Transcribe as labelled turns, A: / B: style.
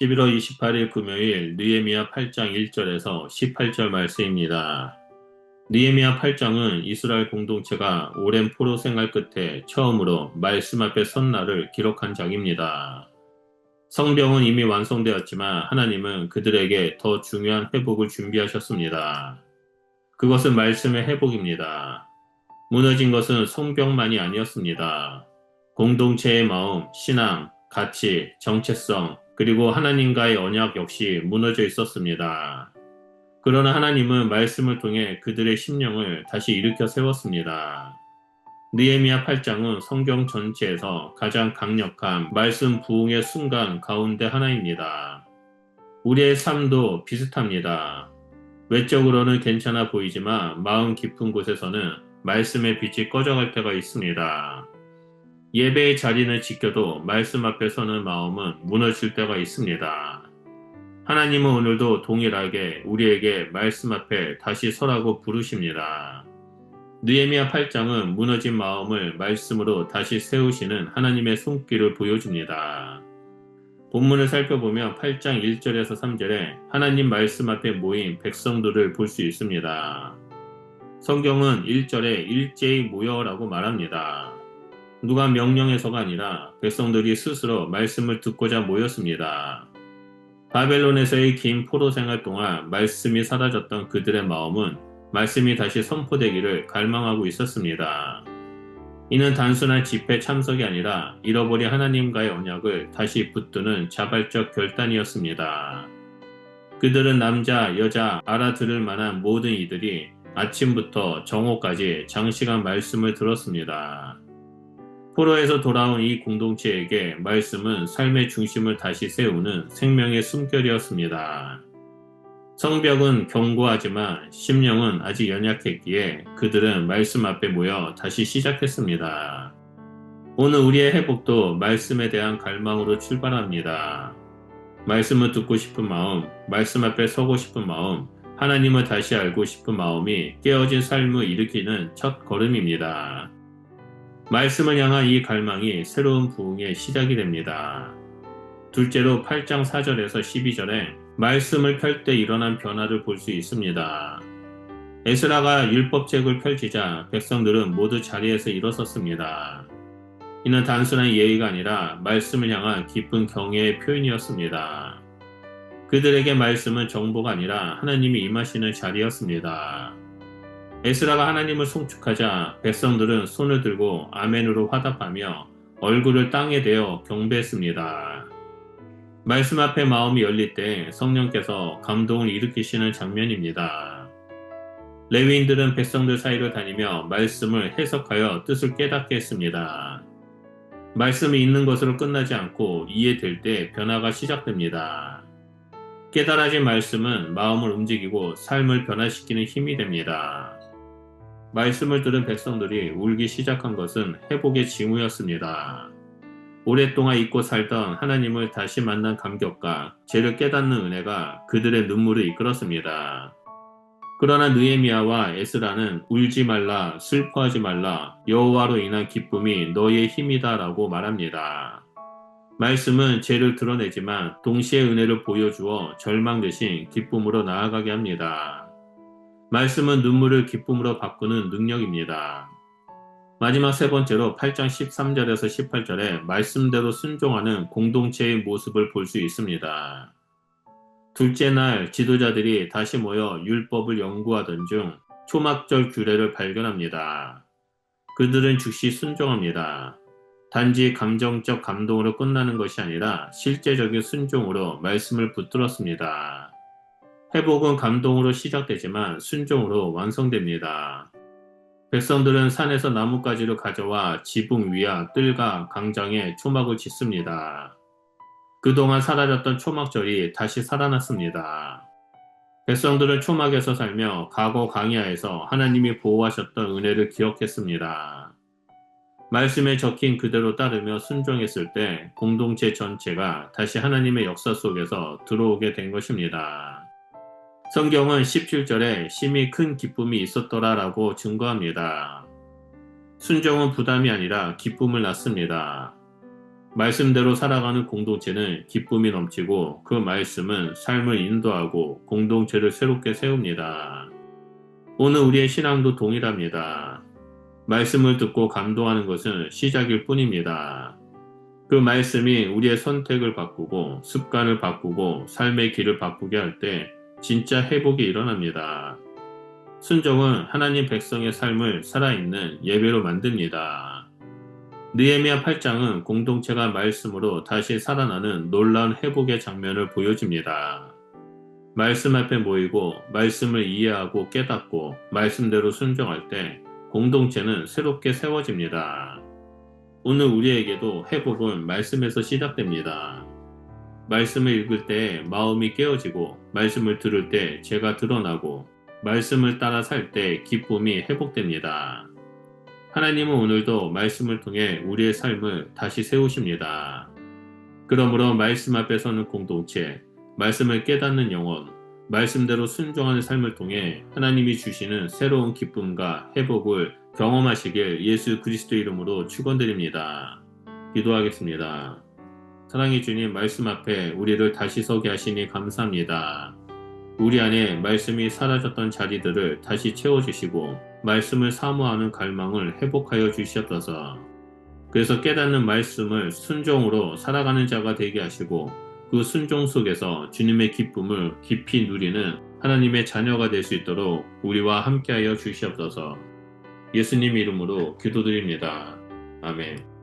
A: 11월 28일 금요일 느헤미야 8장 1절에서 18절 말씀입니다. 느헤미야 8장은 이스라엘 공동체가 오랜 포로 생활 끝에 처음으로 말씀 앞에 선 날을 기록한 장입니다. 성경은 이미 완성되었지만 하나님은 그들에게 더 중요한 회복을 준비하셨습니다. 그것은 말씀의 회복입니다. 무너진 것은 성경만이 아니었습니다. 공동체의 마음, 신앙, 가치, 정체성, 그리고 하나님과의 언약 역시 무너져 있었습니다. 그러나 하나님은 말씀을 통해 그들의 심령을 다시 일으켜 세웠습니다. 느헤미야 8장은 성경 전체에서 가장 강력한 말씀 부흥의 순간 가운데 하나입니다. 우리의 삶도 비슷합니다. 외적으로는 괜찮아 보이지만 마음 깊은 곳에서는 말씀의 빛이 꺼져갈 때가 있습니다. 예배의 자리는 지켜도 말씀 앞에 서는 마음은 무너질 때가 있습니다. 하나님은 오늘도 동일하게 우리에게 말씀 앞에 다시 서라고 부르십니다. 느헤미야 8장은 무너진 마음을 말씀으로 다시 세우시는 하나님의 손길을 보여줍니다. 본문을 살펴보면 8장 1절에서 3절에 하나님 말씀 앞에 모인 백성들을 볼 수 있습니다. 성경은 1절에 일제히 모여라고 말합니다. 누가 명령해서가 아니라 백성들이 스스로 말씀을 듣고자 모였습니다. 바벨론에서의 긴 포로 생활 동안 말씀이 사라졌던 그들의 마음은 말씀이 다시 선포되기를 갈망하고 있었습니다. 이는 단순한 집회 참석이 아니라 잃어버린 하나님과의 언약을 다시 붙드는 자발적 결단이었습니다. 그들은 남자, 여자, 알아들을 만한 모든 이들이 아침부터 정오까지 장시간 말씀을 들었습니다. 포로에서 돌아온 이 공동체에게 말씀은 삶의 중심을 다시 세우는 생명의 숨결이었습니다. 성벽은 견고하지만 심령은 아직 연약했기에 그들은 말씀 앞에 모여 다시 시작했습니다. 오늘 우리의 회복도 말씀에 대한 갈망으로 출발합니다. 말씀을 듣고 싶은 마음, 말씀 앞에 서고 싶은 마음, 하나님을 다시 알고 싶은 마음이 깨어진 삶을 일으키는 첫 걸음입니다. 말씀을 향한 이 갈망이 새로운 부흥의 시작이 됩니다. 둘째로 8장 4절에서 12절에 말씀을 펼 때 일어난 변화를 볼 수 있습니다. 에스라가 율법책을 펼치자 백성들은 모두 자리에서 일어섰습니다. 이는 단순한 예의가 아니라 말씀을 향한 깊은 경외의 표현이었습니다. 그들에게 말씀은 정보가 아니라 하나님이 임하시는 자리였습니다. 에스라가 하나님을 송축하자 백성들은 손을 들고 아멘으로 화답하며 얼굴을 땅에 대어 경배했습니다. 말씀 앞에 마음이 열릴 때 성령께서 감동을 일으키시는 장면입니다. 레위인들은 백성들 사이를 다니며 말씀을 해석하여 뜻을 깨닫게 했습니다. 말씀이 있는 것으로 끝나지 않고 이해될 때 변화가 시작됩니다. 깨달아진 말씀은 마음을 움직이고 삶을 변화시키는 힘이 됩니다. 말씀을 들은 백성들이 울기 시작한 것은 회복의 징후였습니다. 오랫동안 잊고 살던 하나님을 다시 만난 감격과 죄를 깨닫는 은혜가 그들의 눈물을 이끌었습니다. 그러나 느헤미야와 에스라는 울지 말라, 슬퍼하지 말라, 여호와로 인한 기쁨이 너희의 힘이다 라고 말합니다. 말씀은 죄를 드러내지만 동시에 은혜를 보여주어 절망 대신 기쁨으로 나아가게 합니다. 말씀은 눈물을 기쁨으로 바꾸는 능력입니다. 마지막 세 번째로 8장 13절에서 18절에 말씀대로 순종하는 공동체의 모습을 볼 수 있습니다. 둘째 날 지도자들이 다시 모여 율법을 연구하던 중 초막절 규례를 발견합니다. 그들은 즉시 순종합니다. 단지 감정적 감동으로 끝나는 것이 아니라 실제적인 순종으로 말씀을 붙들었습니다. 회복은 감동으로 시작되지만 순종으로 완성됩니다. 백성들은 산에서 나뭇가지를 가져와 지붕 위와 뜰과 강장에 초막을 짓습니다. 그동안 사라졌던 초막절이 다시 살아났습니다. 백성들은 초막에서 살며 과거 광야에서 하나님이 보호하셨던 은혜를 기억했습니다. 말씀에 적힌 그대로 따르며 순종했을 때 공동체 전체가 다시 하나님의 역사 속에서 들어오게 된 것입니다. 성경은 17절에 심히 큰 기쁨이 있었더라 라고 증거합니다. 순종은 부담이 아니라 기쁨을 낳습니다. 말씀대로 살아가는 공동체는 기쁨이 넘치고 그 말씀은 삶을 인도하고 공동체를 새롭게 세웁니다. 오늘 우리의 신앙도 동일합니다. 말씀을 듣고 감동하는 것은 시작일 뿐입니다. 그 말씀이 우리의 선택을 바꾸고 습관을 바꾸고 삶의 길을 바꾸게 할 때 진짜 회복이 일어납니다. 순종은 하나님 백성의 삶을 살아있는 예배로 만듭니다. 느헤미야 8장은 공동체가 말씀으로 다시 살아나는 놀라운 회복의 장면을 보여줍니다. 말씀 앞에 모이고 말씀을 이해하고 깨닫고 말씀대로 순종할 때 공동체는 새롭게 세워집니다. 오늘 우리에게도 회복은 말씀에서 시작됩니다. 말씀을 읽을 때 마음이 깨어지고 말씀을 들을 때 죄가 드러나고 말씀을 따라 살 때 기쁨이 회복됩니다. 하나님은 오늘도 말씀을 통해 우리의 삶을 다시 세우십니다. 그러므로 말씀 앞에 서는 공동체, 말씀을 깨닫는 영혼, 말씀대로 순종하는 삶을 통해 하나님이 주시는 새로운 기쁨과 회복을 경험하시길 예수 그리스도 이름으로 축원드립니다. 기도하겠습니다. 사랑의 주님, 말씀 앞에 우리를 다시 서게 하시니 감사합니다. 우리 안에 말씀이 사라졌던 자리들을 다시 채워주시고 말씀을 사모하는 갈망을 회복하여 주시옵소서. 그래서 깨닫는 말씀을 순종으로 살아가는 자가 되게 하시고 그 순종 속에서 주님의 기쁨을 깊이 누리는 하나님의 자녀가 될 수 있도록 우리와 함께하여 주시옵소서. 예수님 이름으로 기도드립니다. 아멘.